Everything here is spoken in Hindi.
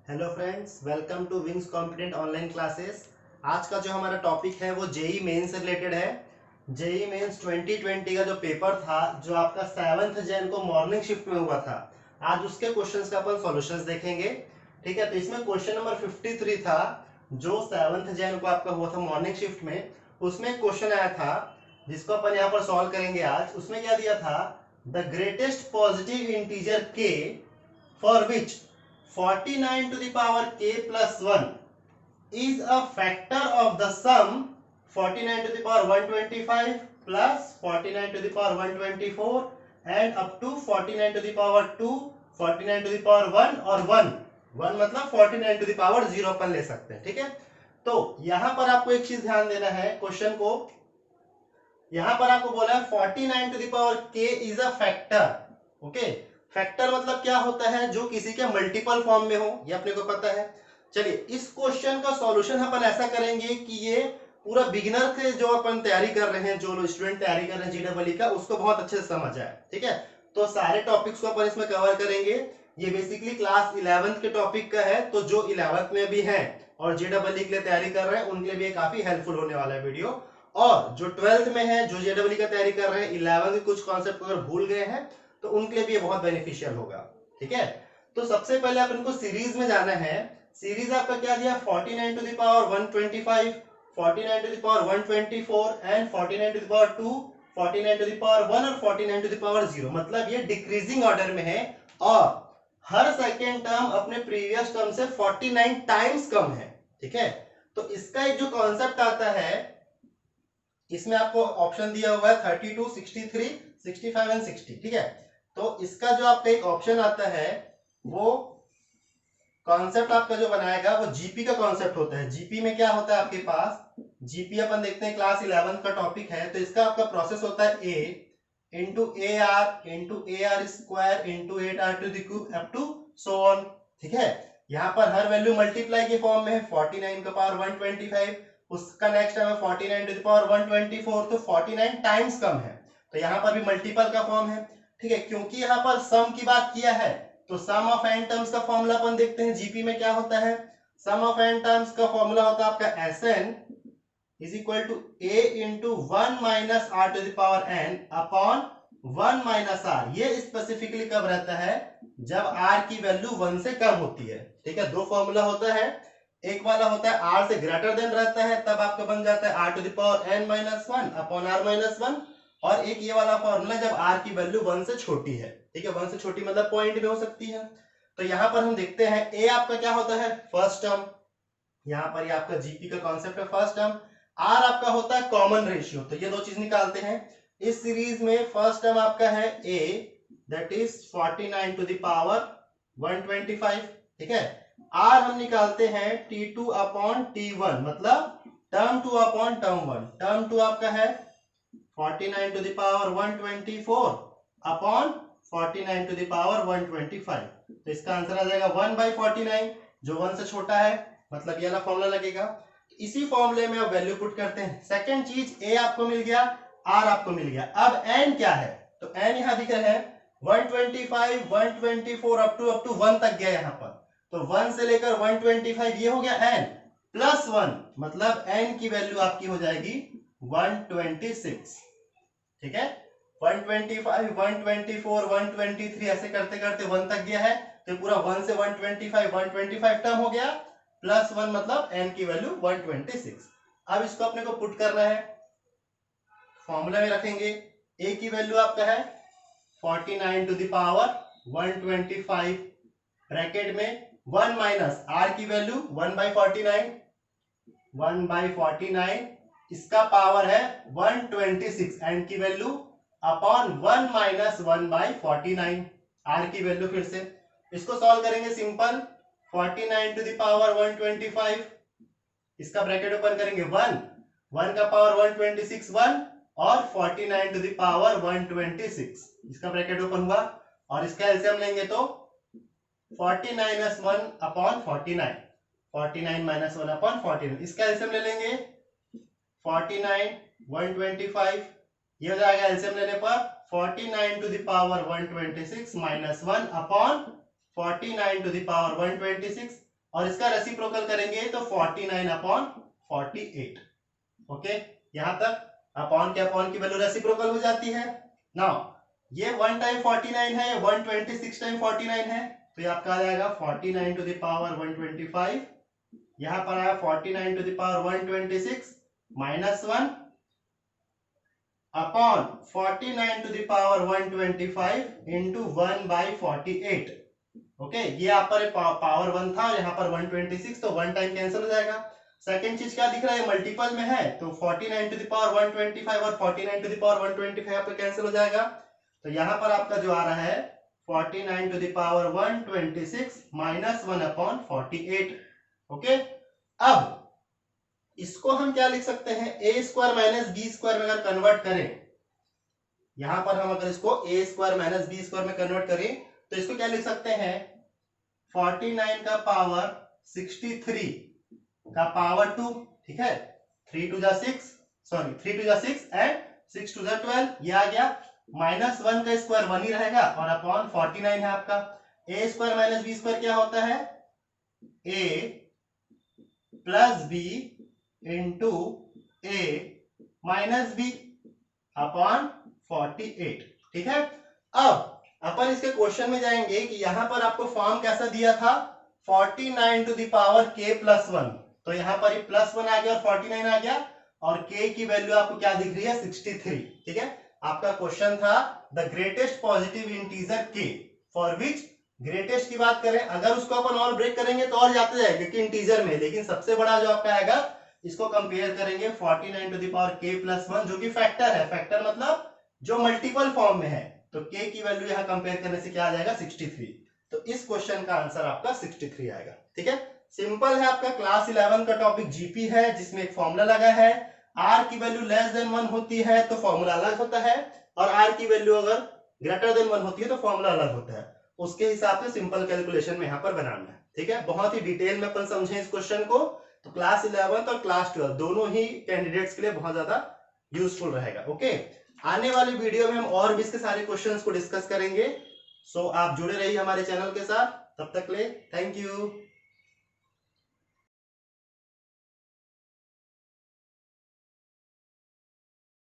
Hello friends, welcome to Wings Competent online classes. आज का जो हमारा टॉपिक है वो जेई मेंस से रिलेटेड है। जेई मेंस 2020 का जो पेपर था, जो आपका 7 जैन को मॉर्निंग शिफ्ट में हुआ था, आज उसके क्वेश्चंस का अपन सॉल्यूशंस देखेंगे। ठीक है, तो इसमें क्वेश्चन नंबर 53 था, जो 7 जैन को आपका हुआ था मॉर्निंग शिफ्ट में। उसमें क्वेश्चन आया था जिसको अपन यहाँ पर सॉल्व करेंगे आज। उसमें क्या दिया था, द ग्रेटेस्ट पॉजिटिव इंटीजर के for which 49 to the power k plus 1 is a factor of the sum 49 to the power 125 plus 49 to the power 124 and up to 49 to the power 2, 49 to the power 1 और 1 मतलब 49 to the power 0 अपन ले सकते हैं। ठीक है, तो यहां पर आपको एक चीज ध्यान देना है, क्वेश्चन को यहां पर आपको बोला है 49 to the power k is a factor. Okay, factor मतलब क्या होता है, जो किसी के मल्टीपल फॉर्म में हो, ये अपने को पता है। चलिए, इस क्वेश्चन का सॉल्यूशन अपन ऐसा करेंगे कि ये पूरा बिगिनर से जो अपन तैयारी कर रहे हैं, जो स्टूडेंट तैयारी कर रहे हैं जीडब्ल्यू का, उसको बहुत अच्छे से समझ आए। ठीक है, तो सारे टॉपिक्स को अपन इसमें कवर करेंगे। ये बेसिकली क्लास 11th के टॉपिक का है, तो जो 11th में भी है और जेडब्ल्यू के लिए तैयारी कर रहे हैं उनके लिए भी काफी हेल्पफुल होने वाला है वीडियो। और जो 12th में है, जो जेडब्ल्यू का तैयारी कर रहे हैं, 11th के कुछ कॉन्सेप्ट अगर भूल गए हैं तो उनके लिए भी ये बहुत बेनिफिशियल होगा। ठीक है, तो सबसे पहले अपन को सीरीज में जाना है। सीरीज आपका क्या दिया, 49 to the power 125, 49 to the power 124 and 49 to the power 2, 49 to the power 1 और 49 टू द पावर 0। मतलब ये डिक्रीजिंग ऑर्डर में है और हर सेकेंड टर्म अपने प्रीवियस टर्म से 49 टाइम्स कम है। ठीक है, तो इसका एक जो कॉन्सेप्ट आता है, इसमें आपको ऑप्शन दिया हुआ है 32, 63, 65 एंड 60। ठीक है, तो इसका जो आपका एक ऑप्शन आता है, वो कॉन्सेप्ट आपका जो बनाएगा वो जीपी का कॉन्सेप्ट होता है। जीपी में क्या होता है आपके पास, जीपी अपन देखते हैं क्लास 11 का टॉपिक है, तो इसका आपका प्रोसेस होता है a into a r square into 8r to the cube up to so on. ठीक है, यहाँ पर हर वैल्यू मल्टीप्लाई के फॉर्म में है, 49 का पावर 125, उसका नेक्स्ट टर्म है 49 टू द पावर 124, तो 49 टाइम्स कम है, तो यहाँ पर भी मल्टीपल का फॉर्म है। ठीक है, क्योंकि यहाँ पर सम की बात किया है, तो सम ऑफ एन टर्म्स का फॉर्मूला अपन देखते हैं जीपी में क्या होता है। सम ऑफ एन टर्म्स का फॉर्मूला होता है आपका SN is equal to A into 1 minus R to the power N upon 1 minus R. ये स्पेसिफिकली कब रहता है, जब आर की वैल्यू 1 से कम होती है। ठीक है, दो फॉर्मूला होता है, एक वाला होता है आर से ग्रेटर देन रहता है, तब आपका बन जाता है R to the power N minus 1 upon R minus 1, और एक ये वाला फॉर्मूला जब आर की वैल्यू 1 से छोटी है। ठीक है, 1 से छोटी मतलब पॉइंट में हो सकती है। तो यहां पर हम देखते हैं ए आपका क्या होता है, फर्स्ट टर्म, यहां पर ये आपका जीपी का कॉन्सेप्ट है फर्स्ट टर्म। आर आपका होता है कॉमन रेशियो, तो ये दो चीज निकालते हैं। इस सीरीज में फर्स्ट टर्म आपका है a, that is 49 to the power 125। ठीक है, आर हम निकालते हैं T2 अपॉन T1, मतलब टर्म 2 अपॉन टर्म 1। टर्म 2 आपका है 49 to the power 124 upon 49 to the power 125, तो इसका आंसर आ जाएगा 1/49, जो 1 से छोटा है, मतलब ये वाला फॉर्मूला लगेगा। इसी फॉर्मूले में अब वैल्यू पुट करते हैं। सेकंड चीज, ए आपको मिल गया, आर आपको मिल गया। अब एन क्या है, तो एन यहां दिख रहा है 125, 124 अप टू 1 तक गया यहाँ पर, तो 1 से लेकर 125 ये हो गया एन प्लस 1, मतलब एन की वैल्यू आपकी हो जाएगी 126। ठीक है, 125, 124, 123 ऐसे करते करते 1 तक गया है, तो पूरा 1 से 125 टर्म हो गया, प्लस 1 मतलब n की वैल्यू 126। अब इसको अपने को पुट करना है, फॉर्मूला में रखेंगे। a की वैल्यू आपका है 49 टू द पावर 125, ब्रैकेट में 1 माइनस r की वैल्यू 1/49, 1/49, इसका पावर है 126, n की वैल्यू अपॉन 1 माइनस 1/49, r की वैल्यू फिर से इसको सॉल्व करेंगे सिंपल, 49 टू द पावर 125, इसका ब्रैकेट ओपन करेंगे 1 का पावर 126 1 और 49 टू द पावर 126, इसका ब्रैकेट ओपन हुआ, और इसका एलसीएम लेंगे तो 49 1 अपॉन 49, 49 माइनस 1 अपॉन 49, इसका एलसीएम ले लेंगे 49, 125, ये हो जाएगा एलसीएम लेने पर 49 to the power 126 minus 1 upon 49 to the power 126, और इसका रेसिप्रोकल करेंगे तो 49/48। ओके, यहां तक अपॉन के अपॉन की वैल्यू रेसिप्रोकल हो जाती है। नाउ ये 1 टाइम 49 है, ये 126 टाइम 49 है, तो ये आपका आ जाएगा 49 टू द पावर 125। यहां पर आया 49 to the power 126 minus 1 upon 49 to the power 125 into 1/48। Okay, ये यहाँ पर पावर 1 था, यहाँ पर 126, तो 1 टाइम कैंसिल हो जाएगा। सेकंड चीज क्या दिख रहा है, मल्टीपल में है, तो 49 टू द पावर 125 और 49 टू द पावर 125 यहाँ पे कैंसिल हो जाएगा। तो यहाँ पर आपका जो आ रहा है 49 to the power 126 minus 1/48। Okay, अब इसको हम क्या लिख सकते हैं, A square minus B square में अगर कन्वर्ट करें, यहां पर हम अगर इसको A square minus B square में कन्वर्ट करें तो इसको क्या लिख सकते हैं, 49 का पावर 63 का पावर 2, ठीक है, 3 टू जा 6 एंड 6 टू जा 12, ये आ गया। माइनस 1 का स्क्वायर 1 ही रहेगा और अपॉन 49 है आपका। ए स्क्वायर माइनस बी स्क्वायर क्या होता है, ए प्लस बी इंटू ए माइनस बी अपॉन 48। ठीक है, अब अपन इसके क्वेश्चन में जाएंगे कि यहां पर आपको फॉर्म कैसा दिया था, 49 to the power k plus 1, तो यहां पर ये प्लस 1 आ गया और 49 आ गया, और k की वैल्यू आपको क्या दिख रही है, 63। ठीक है, आपका क्वेश्चन था the greatest positive integer k for which, greatest की बात करें, अगर उसको अपन और ब्रेक करेंगे तो और जाते जाएंगे कि इंटीजर में, लेकिन सबसे बड़ा जो आपका आएगा, इसको कंपेयर करेंगे 49 to the power k plus 1 जो कि फैक्टर है, फैक्टर मतलब जो मल्टीपल फॉर्म में है, तो k की वैल्यू यहां कंपेयर करने से क्या आ जाएगा, 63। तो इस क्वेश्चन का आंसर आपका 63 आएगा। ठीक है, सिंपल है, आपका क्लास 11 का टॉपिक जीपी है, जिसमें एक फॉर्मूला लगा है, r की वैल्यू लेस देन 1 होती है तो फॉर्मूला अलग होता है, और r की वैल्यू अगर ग्रेटर देन 1 होती है तो फॉर्मूला अलग होता है, उसके हिसाब से सिंपल कैलकुलेशन में यहाँ पर बनाना है। ठीक है, बहुत ही डिटेल में अपन समझे इस क्वेश्चन को, तो क्लास 11 और क्लास 12 दोनों ही कैंडिडेट्स के लिए बहुत ज्यादा यूजफुल रहेगा। ओके, आने वाली वीडियो में हम और भी इसके सारे क्वेश्चंस को डिस्कस करेंगे, सो आप जुड़े रहिए हमारे चैनल के साथ, तब तक ले थैंक यू।